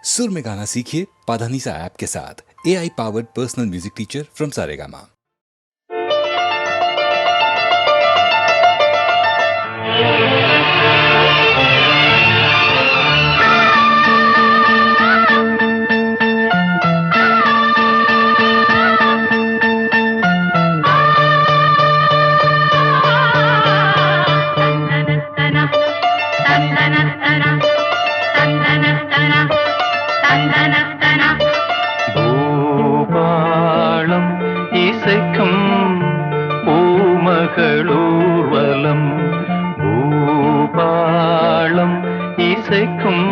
सुर में गाना सीखिए पाधानीसा ऐप के साथ। AI powered personal music teacher from Saregama. Bhupalam இசைக்கும் பூமகளூர்வலம், பூபாளம் இசைக்கும்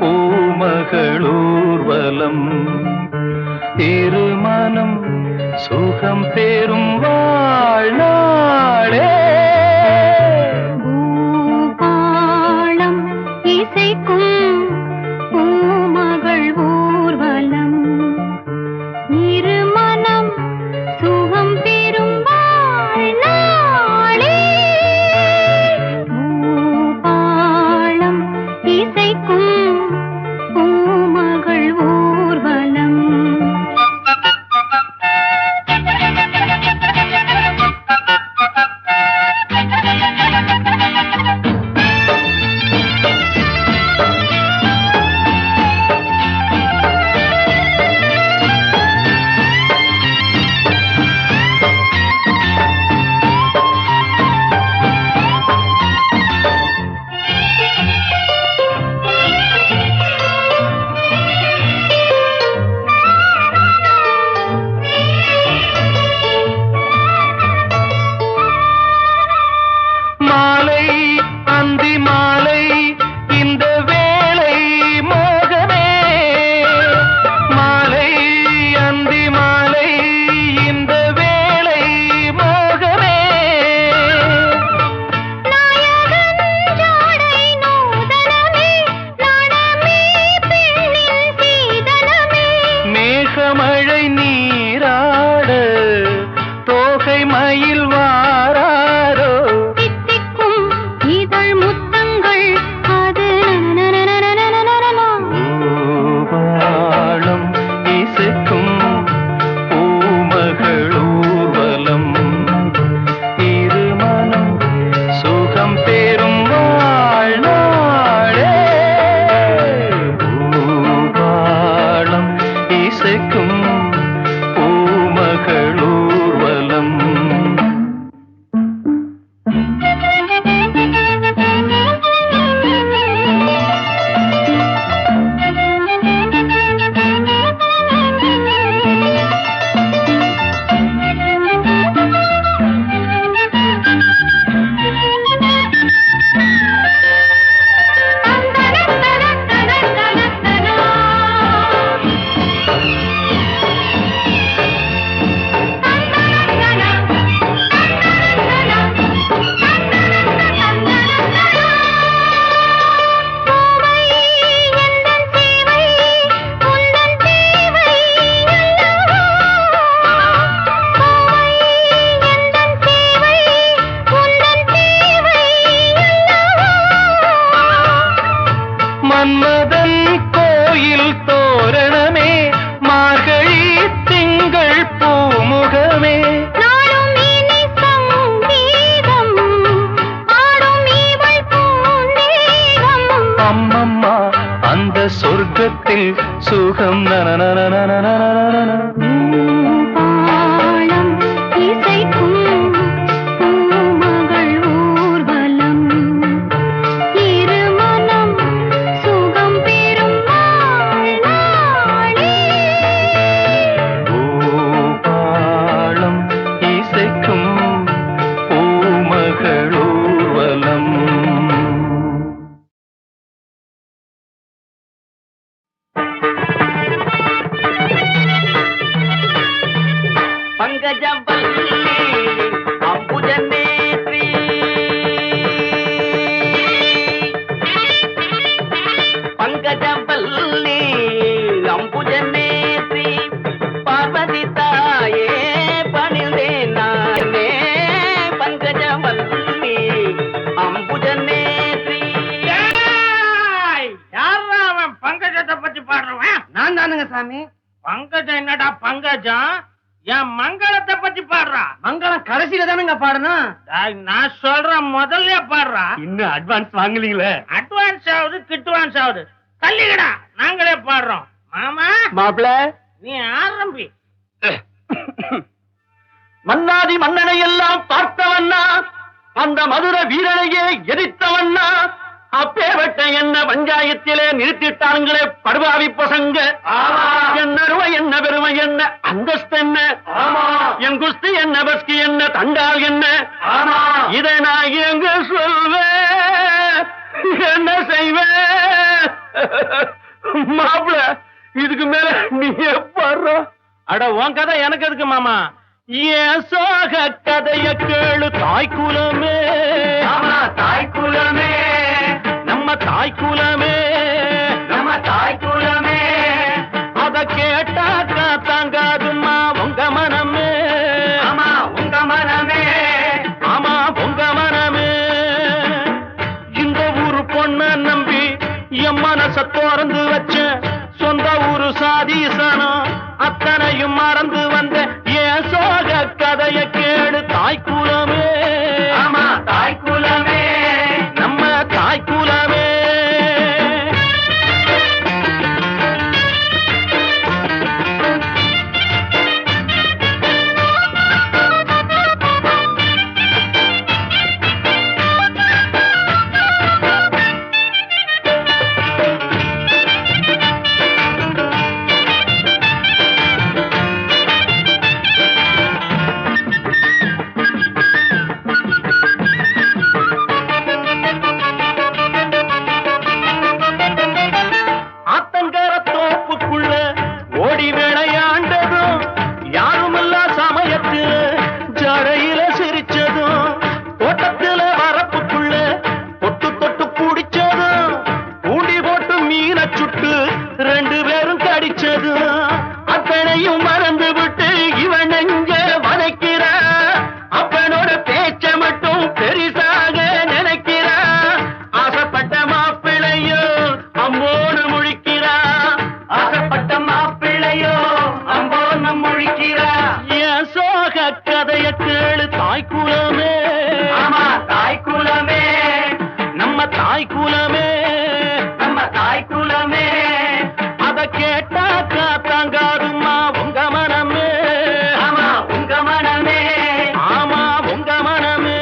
பூமகளூர்வலம், திருமணம் சுகம் பெறும் வாழ்நாளே. பூபாளம் இசைக்கும் பூமகள் ஊர்வலம், இருமனம் சுகம் பெறும் வாழ்நாளே. பூபாளம் இசைக்கும் பூமகள் ஊர்வலம். மாலை அந்தி மாலை இந்த வேளை மோகமே, மாலை அந்தி மாலை இந்த வேளை மோகமே. நாயகன் ஜாடை நூதனமே, நாணமே பெண்ணின் சீதனமே. மேகமழை நீராட தோகை மயில் வாராரோ, தித்திக்கும் இதழ் முத்தங்கள் அது நனநனநனநனநனநன. பூபாளம் இசைக்கும் பூமகளூர்வலம், இருமனம் சுகம் பெறும் வாழ்நாளே. பூபாளம் இசைக்கும் பூமகளூர்வலம். மன்மதன் கோயில் தோரணமே, மார்கழி திங்கள் பூமுகமே. நாளும் இனி சங்கீதம் ஆடும் இவள் பூந்தேகம். அம்மம்மா அந்த சொர்க்கத்தில் சுகம் நனநனநனநனநன. பூபாளம் இசைக்கும் பூமகள் ஊர்வலம், இருமனம் சுகம் பெறும் வாழ்நாளே. பூபாளம் இசைக்கும் பூமகளூர்வலம். பங்கஜவல்லி அம்புஜநேத்ரி, பங்கஜவல்லி அம்புஜநேத்ரி, பார்வதி தாயே பணிந்தேன் நானே. பங்கஜவல்லி அம்புஜநேத்ரி. யார் அவன் பங்கஜத்தை பாடுங்க சாமி. பங்கஜம் என்னடா பங்கஜம்? என் மங்களத்தை பத்தி பாடுறா. மங்களம் கடைசியில தானுங்க பாடணும். நான் சொல்றேன் முதல்ல பாடுறா. இன்னும் அட்வான்ஸ் வாங்கலீங்களே. அட்வான்ஸ் ஆகுது கிட்வான்ஸ் ஆகுது. தள்ளிக்கடா, நாங்களே பாடுறோம். மாமா மாப்பிள நீ ஆரம்பி. மன்னாதி மன்னனை எல்லாம் பார்த்தவண்ணா, அந்த மதுர வீரனையே எதிர்த்தவண்ணா, அப்பேவட்ட என்ன பஞ்சாயத்திலே நிறுத்திட்டாங்களே படுபாவி பசங்க. என்ன அருமை என்ன பெருமை என்ன அந்தஸ்து என்ன, என் குஸ்தி என்ன பஸ்கி என்ன தண்டால் என்ன, இதை நான் எங்க சொல்வேன் என்ன செய்வேன்? மாப்பிள இதுக்கு மேல நீ பாடுற. அட உன் கதை எனக்கு எதுக்கு மாமா? ஏன் சோக கதைய கேளு தாய்க்குலமே, தாய்க்குலமே நம்ம தாய்க்குலமே, நம்ம தாய்க்குலமே. அத கேட்டாக்கா தாங்காதுமா உங்க மனமே. ஆமா உங்க மனமே, ஆமா உங்க மனமே. இந்த ஊரு பொண்ண நம்பி என் மனச திறந்து வச்ச, சொந்த ஊரு சாதீசனம் அத்தனையும் மறந்து வந்த ஏன் சோக கதைய கேடு தாய்க்குலமே. ஆமா தாய்க்குலமே, நம்ம தாய்க்குலமே. ஆத்தங்கர தோப்புக்குள்ள ஓடி விளையாண்டதும், யாருமல்ல சமயத்துல ஜடையில சிரிச்சதும், தோட்டத்துல வரப்புக்குள்ள தொட்டு தொட்டு பிடிச்சதும், ஊண்டி போட்டு மீனை சுட்டு 2 பேரும் கடிச்சதும், அத்தனையும் மறந்து விட்டு இவன் நெஞ்ச வதைக்கிற, அப்பனோட பேச்ச மட்டும் பெரிசாக நினைக்கிற, ஆசைப்பட்ட மாப்பிள்ளையோ அம்போடு முழிக்கிறா, ஆசைப்பட்ட மாப்பிள்ளையோ அம்போன்னு முழிக்கிறா. என் சோக கதைய கேளு தாய்க்குலமே. ஆமா தாய்க்குலமே, நம்ம தாய்க்குலமே, நம்ம தாய்க்குலமே. அத கேட்டாக்கா தாங்காதுமா உங்க மனமே. ஆமா உங்க மனமே, ஆமா உங்க மனமே.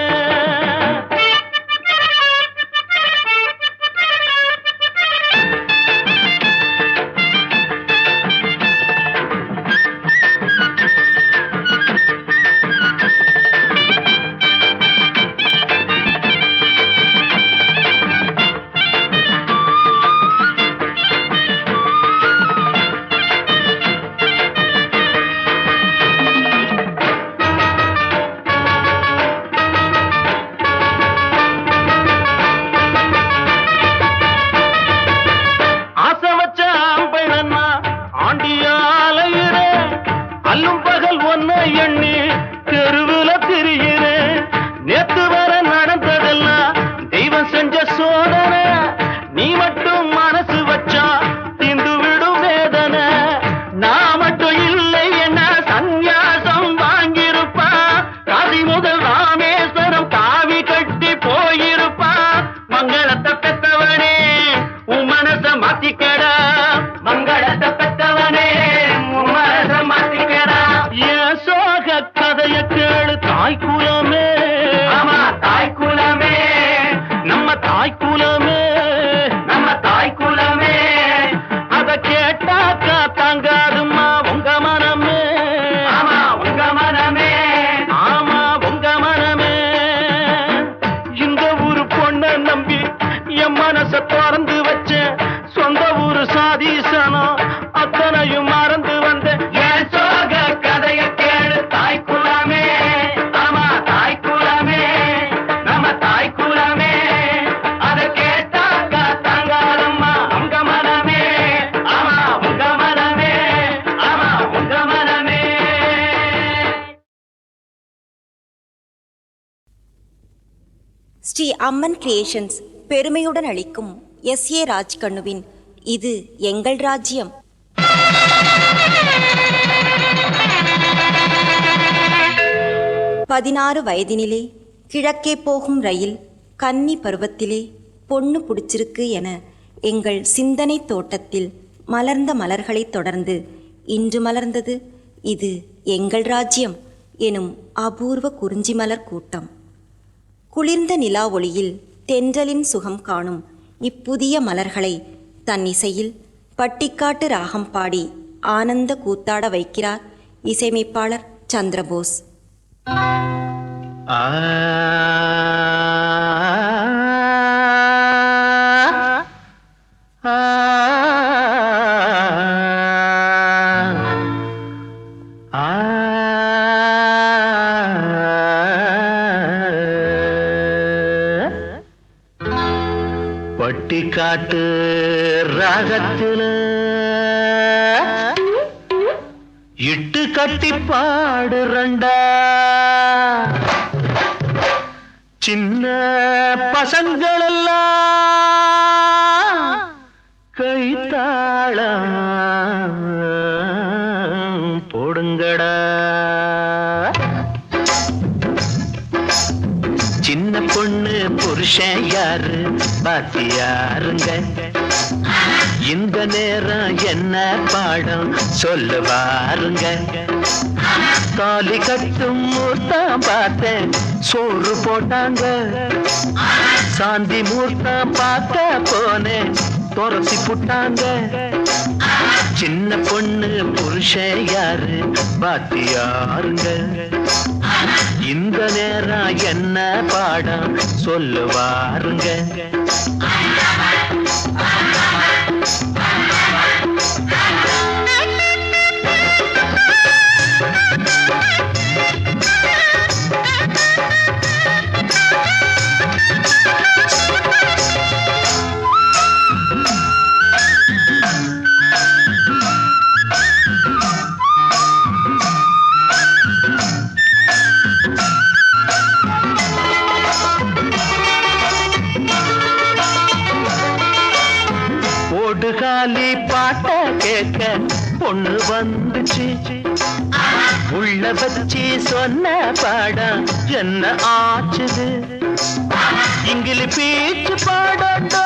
ஆசை வச்ச ஆம்பளன்னா ஆண்டியாலையிறேன், அல்லும் பகல் ஒன்ன எண்ணி தெருவுல திரிகிறேன். நேத்து வர நடந்ததெல்லாம் தெய்வம் செஞ்ச சோதனை, நீ மட்டும் மனசு வச்சா தீந்து விடும் வேதனை. நான் மட்டும் இல்லை என்ன சந்நியாசம் வாங்கியிருப்பா, காசி முதல் ராமேஸ்வரம் காவி கட்டி போயிருப்பா. மங்களத்தை பெற்றவனே உன் மனச மாத்திக்கடா, மங்களத்தை பெற்றவனே உன் மனச மாத்திக்கடா. என் சோக கதைய கேளு தாய்க்குலமே. ஆமா தாய்க்குலமே, நம்ம தாய்க்குலமே, நம்ம தாய்க்குலமே. அத கேட்டாக்கா தாங்காதுமா உங்க மனமே. ஆமா உங்க மனமே, ஆமா உங்க மனமே. இந்த ஊரு பொண்ண நம்பி என் மனச திறந்து வச்ச, சொந்த ஊரு சாதீசனம் அத்தனையும் மறந்து வந்த என் சோக கதைய கேளு தாய்க்குலமே. ஆமா தாய்க்குலமே, நம்ம தாய்க்குலமே. அத கேட்டாக்கா தாங்காதம்மா உங்க மனமே. ஆமா உங்க மனமே, ஆமா உங்க மனமே. ஸ்ரீ அம்மன் கிரியேஷன்ஸ் பெருமையுடன் அளிக்கும் எஸ்.ஏ. ராஜ்கண்ணுவின் இது எங்கள் ராஜ்யம். 16 வயதினிலே கிழக்கே போகும் ரயில் கன்னி பருவத்திலே பொண்ணு புடிச்சிருக்கு என எங்கள் சிந்தனை தோட்டத்தில் மலர்ந்த மலர்களைத் தொடர்ந்து இன்று மலர்ந்தது இது எங்கள் ராஜ்யம் எனும் அபூர்வ குறிஞ்சி மலர் கூட்டம். குளிர்ந்த நிலா ஒளியில் தென்றலின் சுகம் காணும் இப்புதிய மலர்களை தன் இசையில் பட்டிக்காட்டு ராகம் பாடி ஆனந்த கூத்தாட வைக்கிறார் இசையமைப்பாளர் சந்திரபோஸ். பட்டிக்காட்டு ராகத்தில இட்டு கட்டி பாடுறண்டா சின்ன பசங்களெல்லாம் கைத்தாளம் போடுங்கடா. சின்ன பொண்ணு புருஷன் யாரு பாத்தியாருங்க, இந்த நேரம் என்ன பாடம் சொல்லுவாருங்க. தாலி கட்டும் மூர்த்தம் பார்த்தேன் சோறு போட்டாங்க, சாந்தி மூர்த்தம் பார்க்க போனேன் துரசி புட்டாங்க. சின்ன பொண்ணு புருஷன் யாரு பாத்தியாருங்க, இந்த நேரம் என்ன பாடம் சொல்லுவாருங்க. காலி பாட்ட கேட்க பொண்ணு வந்துச்சு, உள்ள வச்சு சொன்ன பாடம் என்ன ஆச்சுது. இங்கிலி பீச்சு பாடண்டோ,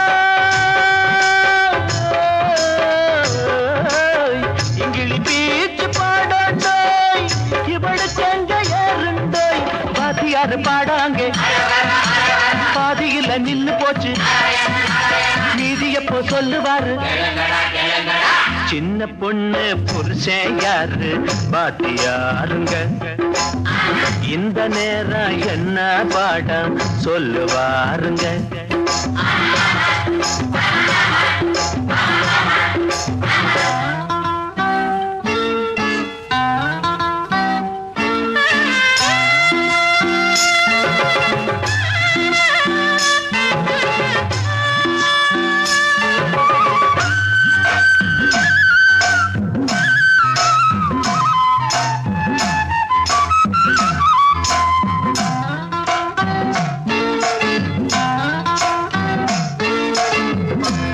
இங்கிலி பீச்சு பாடண்டோ, இவடு செஞ்ச ஏறுண்டோ. பாதியாரு பாடாங்க பாதியில நின்னு போச்சு, மீதி எப்போ சொல்லுவாரு. சின்ன பொண்ணு புருஷன் யாரு பாத்தியாருங்க, இந்த நேரம் என்ன பாடம் சொல்லுவாருங்க.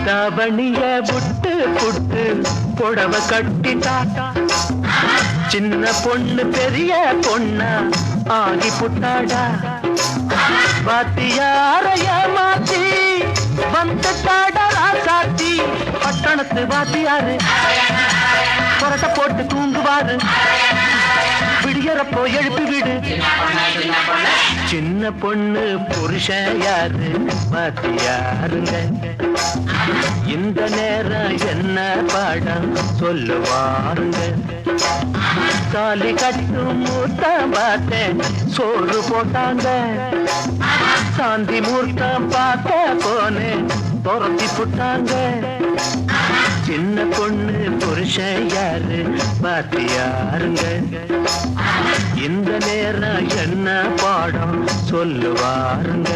தவணிய புட்டு புட்டு புடவ கட்டிட்டா, சின்ன பொண்ணு பெரிய பொண்ணா ஆகி புட்டாடா. வாத்தியாரைய மாத்தி வந்துட்டாடா சாத்தி, பட்டணத்து வாத்தியாரு புரட்ட போட்டு தூங்குவாரு, விடியறப்போ எழுப்பி விடு. சின்ன பொண்ணு புருஷன் யாரு பாத்தியாருங்க, இந்த நேரம் என்ன பாடம் சொல்லுவாருங்க. தாலி கட்டும் மூர்த்தம் பார்த்தேன் சோறு போட்டாங்க, சாந்தி மூர்த்தம் பார்க்க போனேன் துரத்தி புட்டாங்க. சின்ன பொண்ணு புருஷன் யாரு பாத்தியாருங்க, இந்த நேரம் என்ன பாடம் சொல்லுவாருங்க.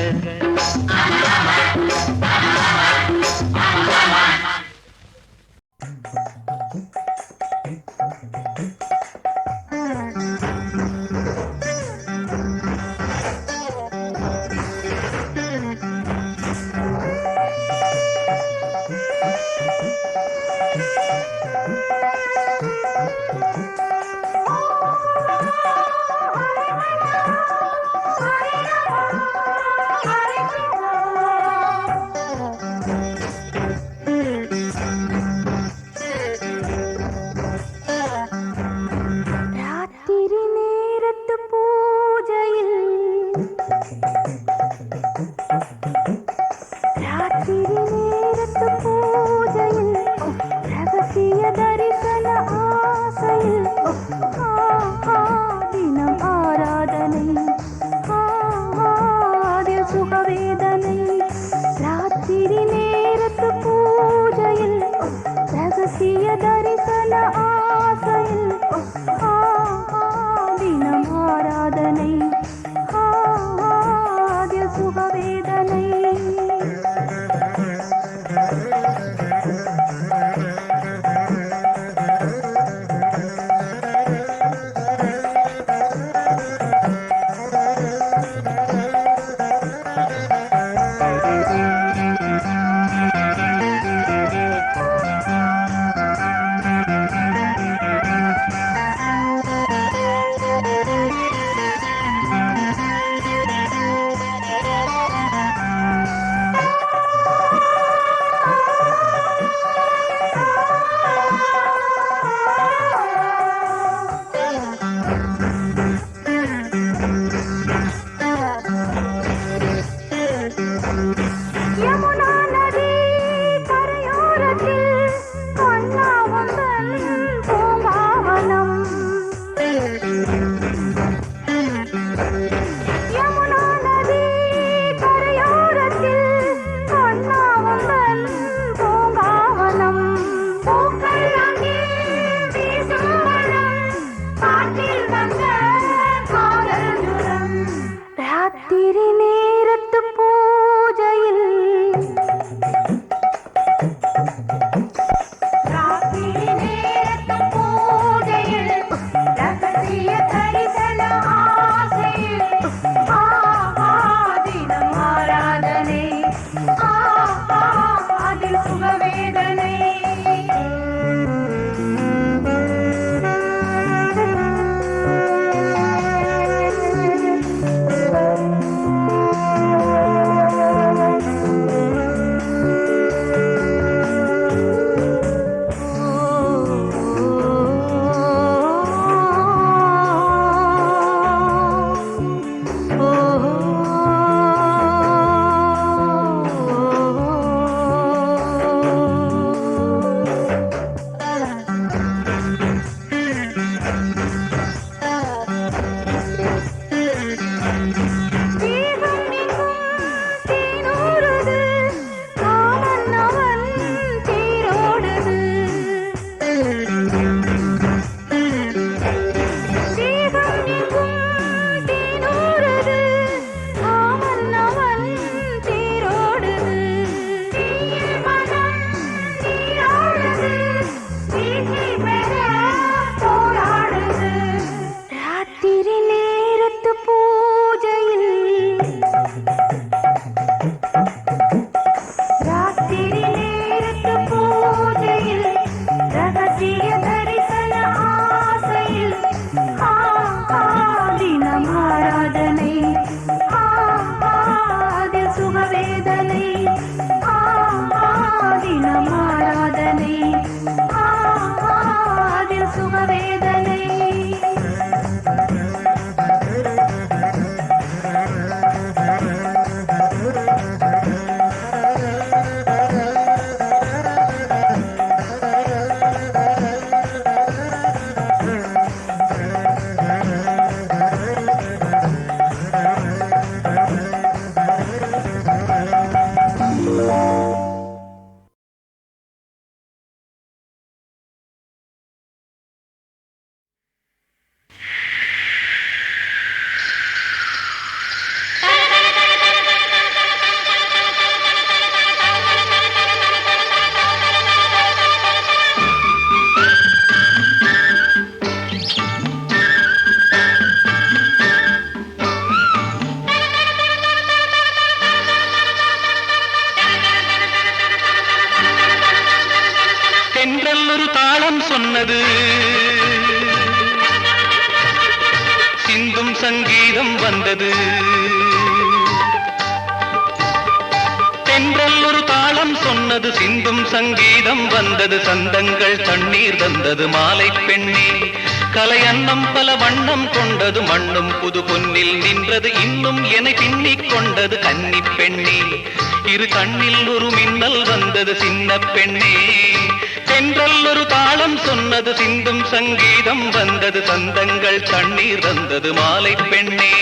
ரகசிய தரிசன ஆசையில் தினம் ஆராதனை அதில் சுகவேதனை யமுனா நதி கரையோரத்தில் கண்ணாவந்தன் பூங்காவனம் யமுனா நதி கரையோரத்தில் கண்ணாவந்தன் பூங்காவனம் பூக்கள் அங்கே வீசும் மனம் காற்றில் வந்த காதல் ஜுரம் ராத்திரி நேரத்து பூஜையில் ராத்திரி நேரத்து பூஜையில் ரகசிய தரிசன ஆசையில் தினம் ஆராதனை அதில் சுகவேதனை தீபம் எங்கும் தேனூறுது காமன் அவன் தேரோடுது தீபம் எங்கும் தேனூறுது காமன் அவன் தேரோடுது தீயில் மனம் நீராடுது வீசி பெற போராடுது ராத்திரி நேரத்து பூஜையில் ராத்திரி நேரத்து பூஜையில் ரகசிய தரிசன ஆசையில் தினம் ஆராதனை அதில் சுகவேதனை தினம் ஆராதனை அதில் சுகவேதனை தென்றல் ஒரு தாளம் சொன்னது சிந்தும் சங்கீதம் வந்தது தென்றல் ஒரு தாளம் சொன்னது சிந்தும் சங்கீதம் வந்தது சந்தங்கள் தண்ணீர் தந்தது மாலை பெண்ணே கலை அன்னம் பல வண்ணம் கொண்டது மண்ணும் புது பொன்னில் நின்றது இன்னும் என்னை பின்னிக் கொண்டது கன்னி பெண்ணே இரு கண்ணில் ஒரு மின்னல் வந்தது சின்ன பெண்ணே தென்றல் ஒரு தாளம் சொன்னது சிந்தும் சங்கீதம் வந்தது சந்தங்கள் தண்ணீர் வந்தது மாலை பெண்ணே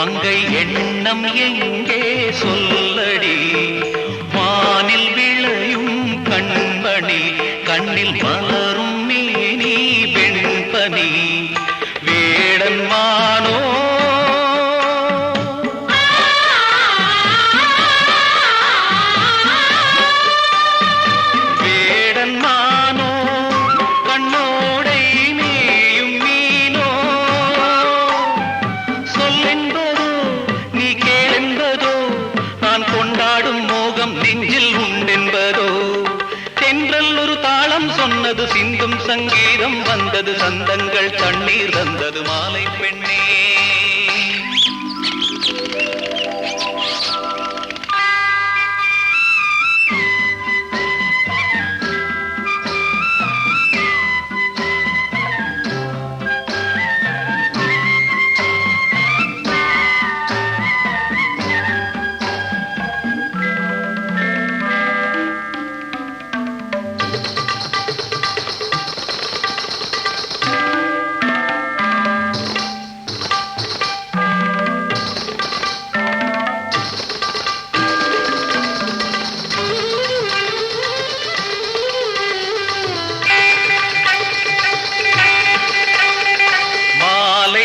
மங்கை எண்ணம் எங்கே சொல்லடி வானில் விளையும் கண்மணி கண்ணில் மலரும் மேனி வெண்பனி வேடன் மானோ வேடன் மானோ கண்ணோடை மேயும் மீனோ சொல்லென்பதோ நீ கேளென்பதோ நான் கொண்டாடும் மோகம் நெஞ்சில் உண்டென்பதோ தென்றல் ஒரு தாளம் சொன்னது சிந்தும் சங்கீதம் வந்தது சந்தங்கள் தண்ணீர் தந்தது மாலை பெண்ணே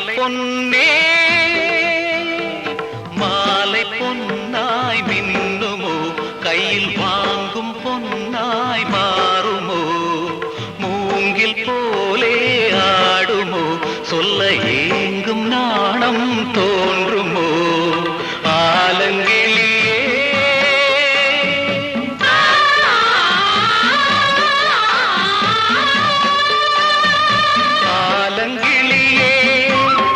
பொன்னே மாலை பொன்னாய் மின்னுமோ கையில் வாங்கும் பொன்னாய் மாறுமோ மூங்கில் போலே ஆடுமோ சொல்ல ஏங்கும் நாணம் தோன்றுமோ ஆலங்கிளியே ஆலங்கிளியே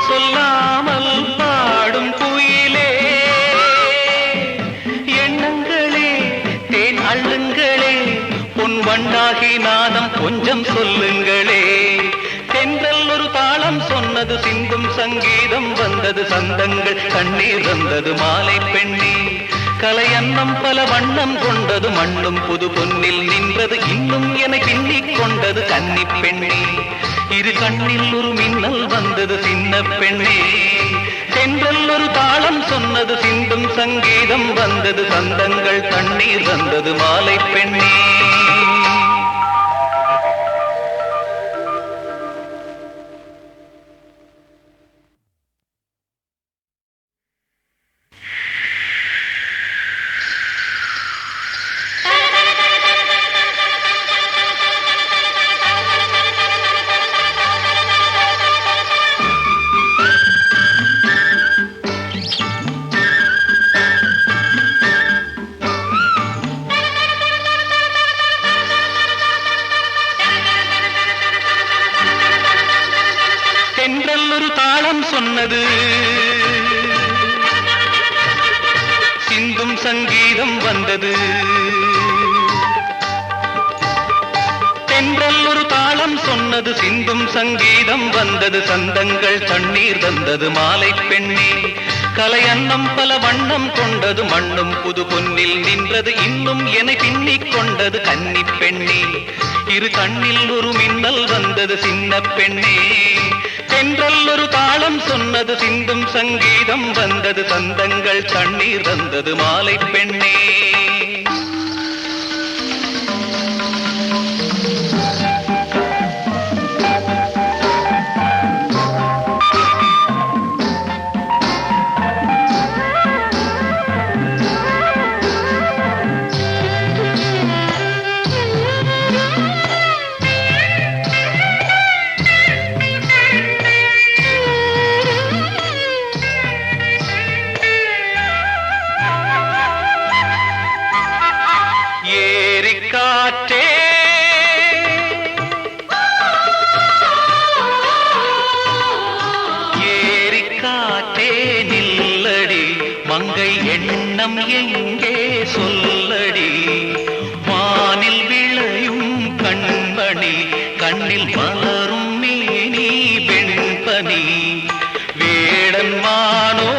சொல்லாமல் பாடும் குயிலே எண்ணங்களே தேன் அள்ளுங்களே பொன் வண்டாகி நாதம் கொஞ்சம் சொல்லுங்களே தென்றல் ஒரு தாளம் சொன்னது சிந்தும் சங்கீதம் வந்தது சந்தங்கள் கண்ணீர் வந்தது மாலை பெண்ணே கலை அன்னம் பல வண்ணம் கொண்டது மண்ணும் புது பொன்னில் நின்றது இன்னும் என பின்னிக் கொண்டது கன்னி பெண்ணே இரு கண்ணில் ஒரு மின்னல் வந்தது சின்ன பெண்ணே தென்றல் ஒரு தாளம் சொன்னது சிந்தும் சங்கீதம் வந்தது சந்தங்கள் தண்ணீர் வந்தது மாலை பெண்ணே தென்றல் ஒரு தாளம் சொன்னது சிந்தும் சங்கீதம் வந்தது தென்றல் ஒரு தாளம் சொன்னது சிந்தும் சங்கீதம் வந்தது சந்தங்கள் தண்ணீர் தந்தது மாலை பெண்ணே கலை அன்னம் பல வண்ணம் கொண்டது மண்ணும் புது பொன்னில் நின்றது இன்னும் என பின்னிக் கொண்டது கன்னி பெண்ணே இரு கண்ணில் ஒரு மின்னல் வந்தது சின்ன பெண்ணே தென்றல் ஒரு தாளம் சொன்னது சிந்தும் சங்கீதம் வந்தது சந்தங்கள் தண்ணீர் வந்தது மாலை பெண்ணே காற்றே ஏரி காற்றே நில்லடி மங்கை எண்ணம் எங்கே சொல்லடி வானில் விளையும் கண்மணி கண்ணில் மலரும் மேனி வெண்பனி வேடன் மானோ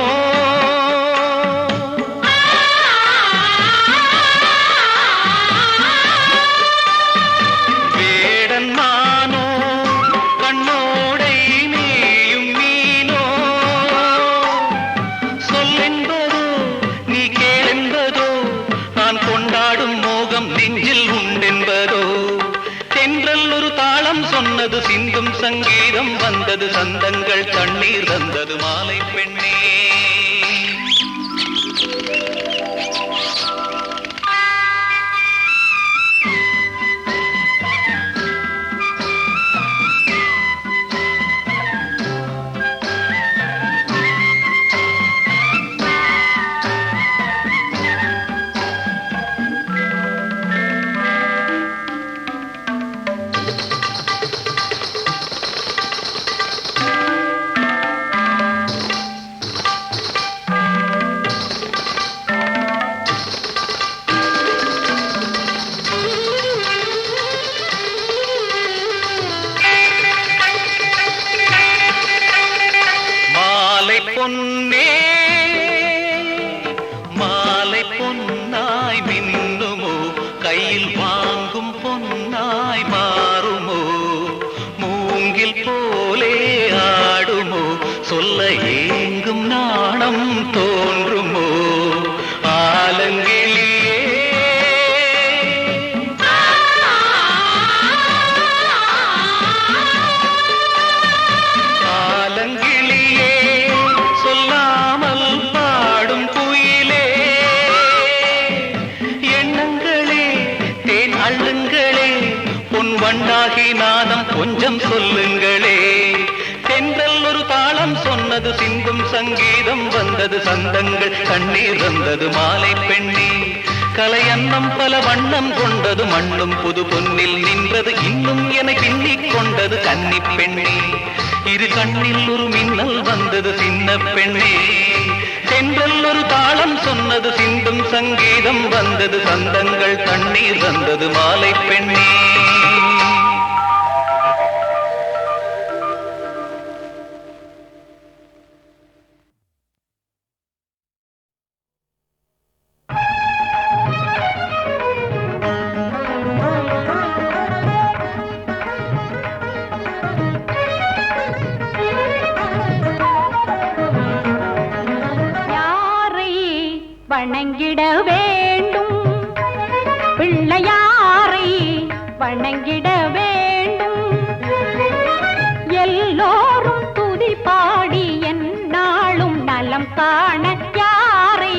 சங்கீதம் வந்தது சந்தங்கள் தண்ணீர் தந்தது மாலை பெண்ணே பொன்னே மாலை பொன்னாய் மின்னுமோ கையில் வாங்கும் பொன்னாய் மாறுமோ மூங்கில் போலே ஆடுமோ சொல்ல ஏங்கும் நாணம் தோன்றுமோ ஆலங்கிளியே வண்டாகி நாதம் கொஞ்சம் சொல்லுங்களே தென்றல் ஒரு தாளம் சொன்னது சிந்தும் சங்கீதம் வந்தது சந்தங்கள் கண்ணீர் வந்தது மாலை பெண்ணே கலையன்னம் பல வண்ணம் கொண்டது மண்ணும் புது பொன்னில் நின்றது இன்னும் என பின்னிக் கொண்டது கன்னி பெண்ணே இரு கண்ணில் ஒரு மின்னல் வந்தது சின்ன பெண்ணே தென்றல் ஒரு தாளம் சொன்னது சிந்தும் சங்கீதம் வந்தது சந்தங்கள் கண்ணீர் வந்தது மாலை பெண்ணே வணங்கிட வேண்டும் பிள்ளையாரை வணங்கிட வேண்டும் எல்லோரும் துதி பாடி எந்நாளும் நலம் காண யாரை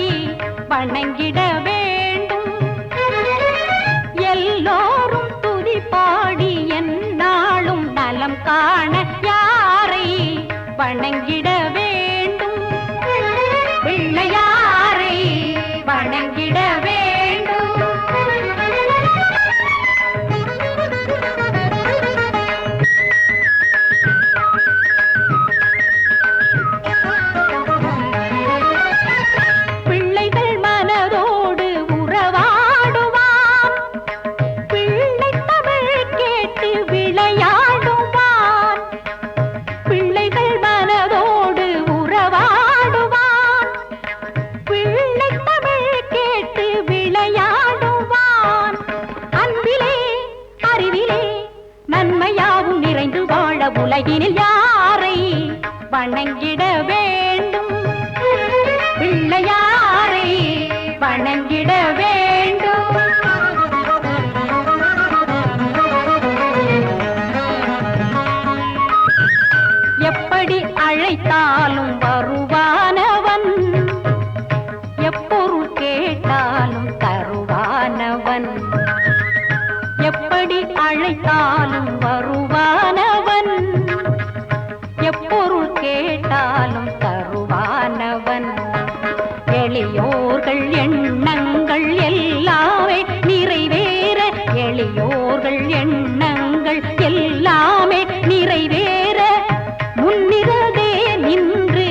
வணங்கிட வேண்டும் எல்லோரும் துதி பாடி எந்நாளும் நலம் காண யாரை வணங்கிட வேண்டும் பிள்ளையாரை வணங்கிட வேண்டும் பிள்ளைகள் மனதோடு உறவாடுவான் பிள்ளை தமிழ் கேட்டு விளையாடுவான் பிள்ளைகள் மனதோடு உறவாடுவான் பிள்ளை தமிழ் கேட்டு விளையாடுவான் அன்பிலே அறிவிலே நன்மையாவும் நிறைந்து வாழ உலகினில் யாரை வணங்கிட வேண்டும் பிள்ளையாரை வணங்கிட வேண்டும் எப்படி அழைத்தாலும் வருவானவன் எப்பொருள் கேட்டாலும் தருவானவன் எப்படி அழைத்தாலும் வருவானவன் எப்பொருள் கேட்டாலும் தருவானவன் எளியோர்கள் எண்ணங்கள் எல்லாமே நிறைவேற எளியோர்கள் எண்ணங்கள் எல்லாமே நிறைவேற முன்னிறதே நின்று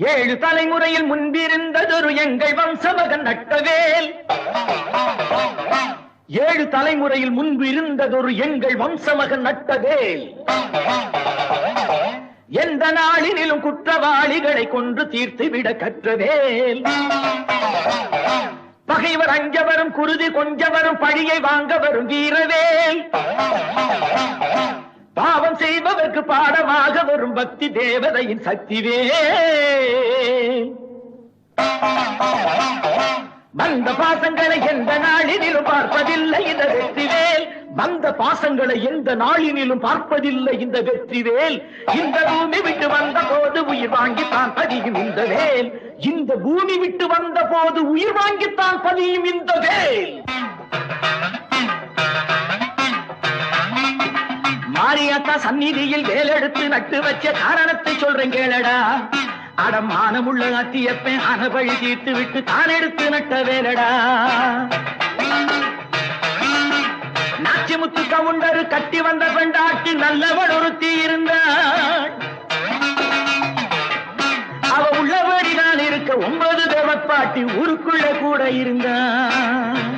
7 தலைமுறையில் முன்பிருந்ததொரு எங்கள் வம்சமகன் நட்டவேல். 7 தலைமுறையில் முன்பு இருந்ததொரு எங்கள் வம்சமகன் நட்டவேல். எந்த நாளினிலும் குற்றவாளிகளை கொன்று தீர்த்து விட கற்றவேல். பகைவர் அஞ்ச வரும், குருதி கொஞ்ச வரும், பழியை வாங்க வரும் வீரவேல். பாவம் செய்பவர்க்கு பாடமாக வரும் பக்தி தேவதையின் சக்திவேல். வந்த பாசங்களை எந்த நாளினிலும் பார்ப்பதில்லை இந்த வெற்றிவேல். வந்த பாசங்களை எந்த நாளினிலும் பார்ப்பதில்லை இந்த வெற்றிவேல். இந்த பூமி விட்டு வந்த போது உயிர் வாங்கித்தான் பதியும் இந்த வேல். இந்த பூமி விட்டு வந்த போது உயிர் வாங்கித்தான் பதியும் இந்த வேல். மாரியாத்தா சந்நிதியில் வேலெடுத்து நட்டு வச்ச காரணத்தை சொல்றேன் கேளடா. அடமானமுள்ள அத்தியப்பேன் அனபழி தீர்த்து விட்டு தான் எடுத்து நட்ட வேலடா. நாச்சிமுத்து கவுண்டரு கட்டி வந்த பெண்டாட்டி நல்லவள் ஒருத்தி இருந்தாள். அவ உள்ளபடி நான் இருக்க 9 தேவப்பாட்டி ஊருக்குள்ள கூட இருந்தாள்.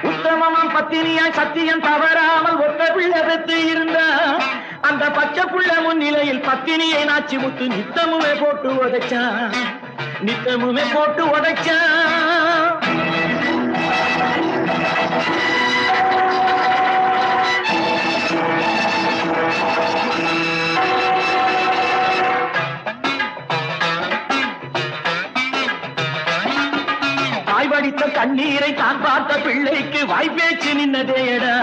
உத்தமமாம் பத்தினியாய் சத்தியம் தவறாமல் ஒத்த பிள்ளை பெற்று இருந்தாள். அந்த பச்சை புள்ள முன்னிலையில் பத்தினியை நாச்சிமுத்து நித்தமுமே போட்டு உதைச்சான். நித்தமுமே போட்டு உதைச்சான். தாய்வடித்த கண்ணீரை தான் பார்த்த பிள்ளைக்கு வாய்ப்பேச்சு நின்னதேயடா.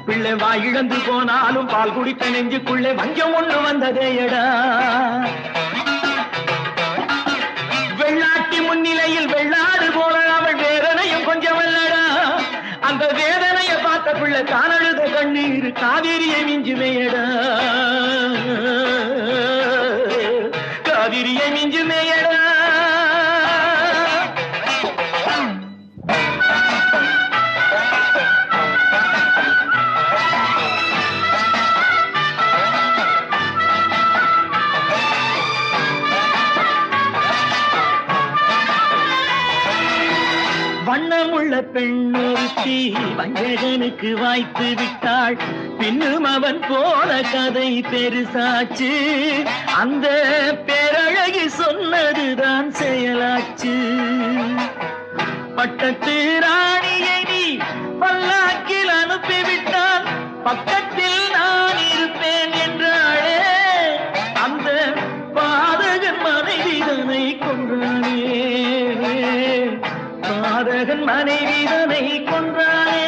பிள்ளை வாய் இழந்து போனாலும் பால் குடித்த நெஞ்சுக்குள்ளே வஞ்சம் ஒன்று வந்ததேயடா. வெள்ளாட்டி முன்னிலையில் வெள்ளாடு போல அவள் வேதனையும் கொஞ்சம் வல்லடா. அந்த வேதனையை பார்த்த பிள்ளை காணழுத கண்ணீர் காவிரியை மிஞ்சுமேயடா. காவிரியை மிஞ்சுமேயடா. வண்ணமுள்ள பெண்ணொருத்தி வஞ்சகனுக்கு வாய்த்து விட்டாள். பின்னும் அவன் போன கதை பெருசாச்சு. அந்த பேரழகி சொன்னதுதான் செயலாச்சு. பட்டத்து ராணியை நீ பல்லாக்கில் அனுப்பிவிட்டால் பக்கத்தில் நான் இருப்பேன் என்றாளே. அந்த பாதகன் மனைவிதனை கொன்றானே. பாதகன் மனைவிதனை கொன்றானே.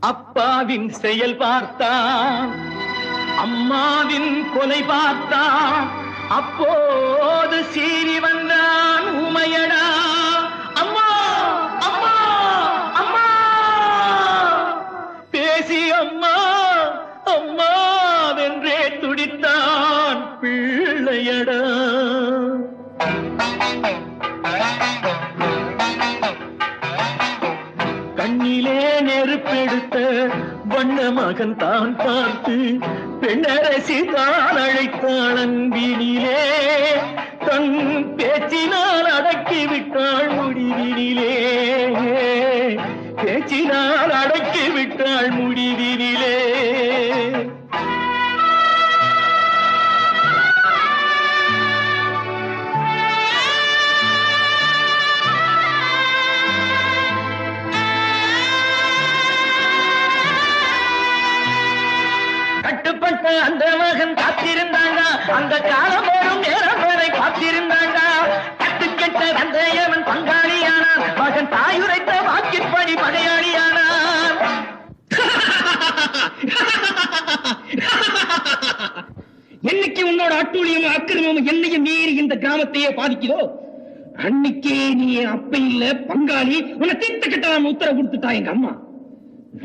அப்பாவின் செயல் பார்த்தான், அம்மாவின் கொலை பார்த்தான். அப்போது சீறி வந்தான் ஊமையடா. அம்மா அம்மா அம்மா பேசி அம்மா அம்மா வென்றே துடித்தான் பிள்ளையடா. கண்ணிலே நெருப்பெடுத்த வண்ண மகன் தான் பார்த்து பெண்ணரசி தான் அழைத்தாள் அன்பினிலே. தன் பேச்சினால் அடக்கிவிட்டாள் முடிவினிலே. பேச்சினால் அடக்கிவிட்டாள் முடிவினிலே. கட்டுப்பட்ட அந்த மகன் காத்திருந்தாங்க. அந்த காலம் வரும் நேரம் வரை காத்திருந்தாங்க. கட்டுக்கெட்ட தந்தையவன் பங்காளியானான். மகன் தாயுரைத்த வாக்கிற்படி பகையாளியானான். என்னைக்கு உன்னோட அட்டூழியமும் அக்கிரமமும் என்னையும் மீறி இந்த கிராமத்தையே பாதிக்குதோ அன்னைக்கே நீ அப்ப இல்ல பங்காளி உன்னை தீர்த்து கட்டலாம் உத்தரவு கொடுத்துட்டா எங்க அம்மா.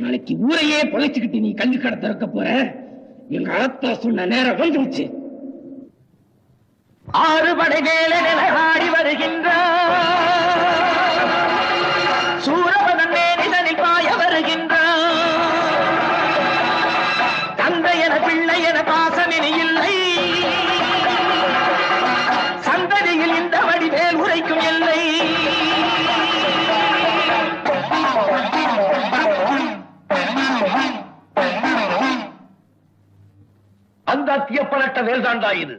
நாளைக்கு ஊரையே பொழைச்சுக்கிட்டு நீ கல்வி கடை திறக்க போற. எங்க ஆத்தா சொன்ன நேரம் வந்துருச்சு. 6 படை வேலை ஆடி வருகின்ற கற்பனைக்கும் எல்லை. அந்த அத்தியப்பலட்ட வேல்தாண்டா இது.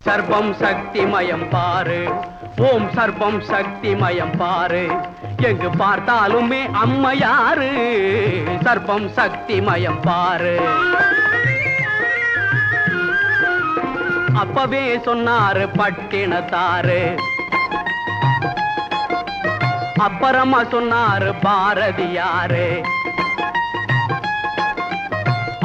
சர்வம் சக்திமயம் பாரு, ஓம் சர்வம் சக்திமயம் பாரு, எங்கு பார்த்தாலுமே அம்மையாரு, சர்வம் சக்திமயம் பாரு. அப்பவே சொன்னாரு பட்டினத்தாரு, அப்புறமா சொன்னாரு பாரதியாரு.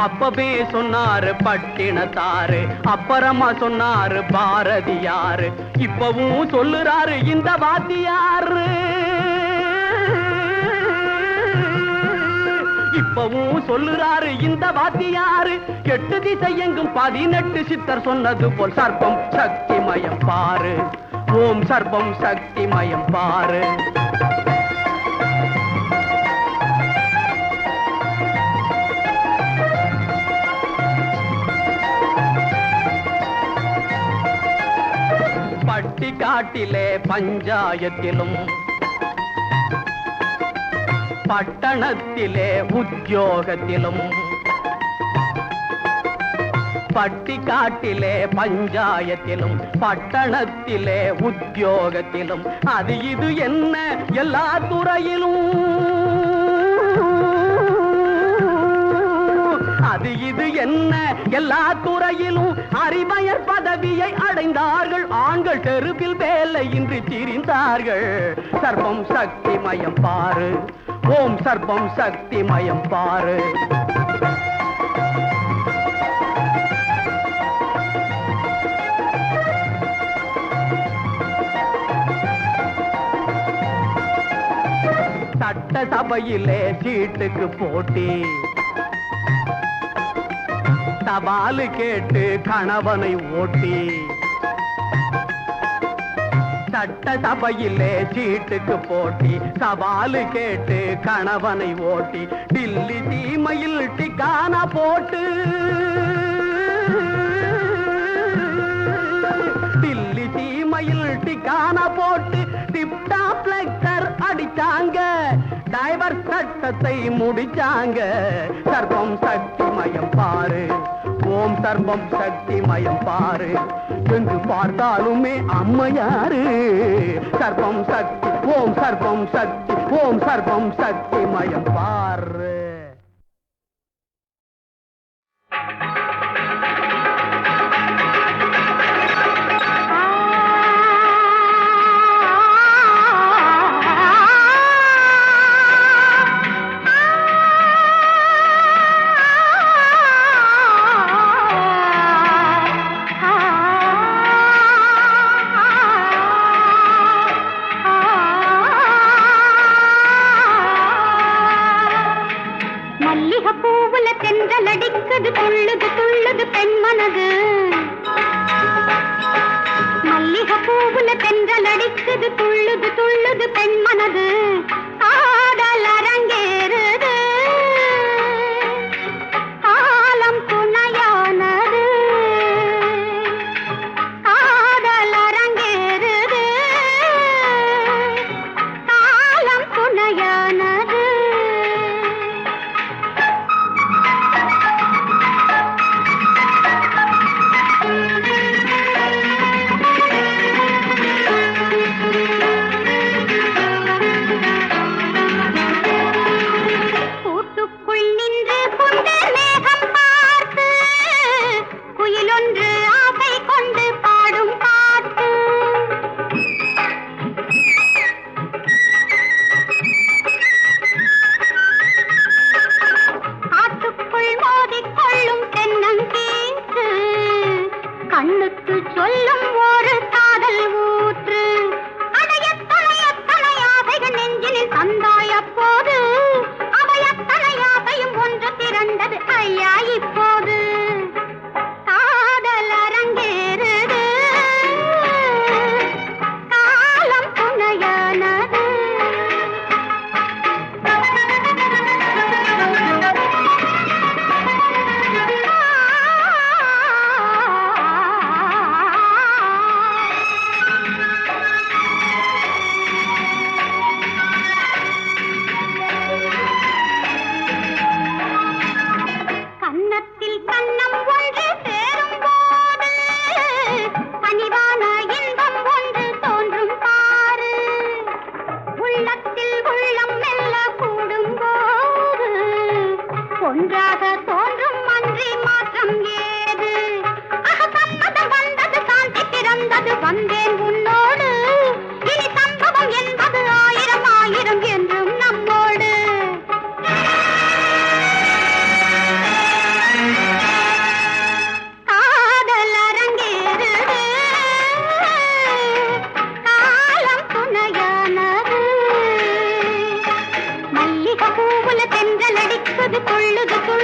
அப்பவே சொன்னாரு பட்டினத்தாரு, அப்புறமா சொன்னாரு பாரதியாரு. இப்பவும் சொல்லுறாரு இந்த வாத்தியாரு, இப்பவும் சொல்லுறாரு இந்த வாத்தியாரு. 8 திசை எங்கும் 18 சித்தர் சொன்னது போல் சர்ப்பம் சக்தி மயம் பாரு. ஓம் சர்ப்பம் சக்தி மயம் பாரு. பட்டி காட்டிலே பஞ்சாயத்திலும் பட்டணத்திலே உத்தியோகத்திலும், பட்டி காட்டிலே பஞ்சாயத்திலும் பட்டணத்திலே உத்தியோகத்திலும், அது இது என்ன எல்லா துறையிலும், அது இது என்ன எல்லா துறையிலும் அறிவயர் பதவியை அடைந்தார்கள். ஆண்கள் தெருவில் வேலையின்றி திரிந்தார்கள். சர்ப்பம் சக்தி மயம் பாரு. ஓம் சர்ப்பம் சக்தி மயம் பாரு. சட்ட சபையிலே சீட்டுக்கு போட்டி, சவாலு கேட்டு கணவனை ஓட்டி. சட்ட சபையிலே சீட்டுக்கு போட்டி, சவாலு கேட்டு கணவனை ஓட்டி. டில்லி சீமையில் டிக்கானா போட்டு, டில்லி சீமையில் டிக்கானா போட்டு டிப்டாப் லெக்சர் அடிச்சாங்க. டைவர் சட்டத்தை முடிச்சாங்க. சர்ப்பம் சக்தி மயம் பாரு. ஓம் சர்ப்பம் சக்தி மயம் பாரு. எங்கு பார்த்தாலுமே அம்மையாரு. சர்ப்பம் சக்தி ஓம் சர்ப்பம் சக்தி ஓம் சர்ப்பம் சக்தி மயம் பாரு. தென்றலடிக்குது துள்ளுது துள்ளுது பெண்மனது. மல்லிகை பூவுல தென்றலடிக்குது துள்ளுது துள்ளுது பெண்மனது. காதல் அரங்கேறுது காலம் துணையானது. காதல் அரங்கேறுது காலம் துணையானது. பூவுல தென்றலடிக்குது துள்ளுது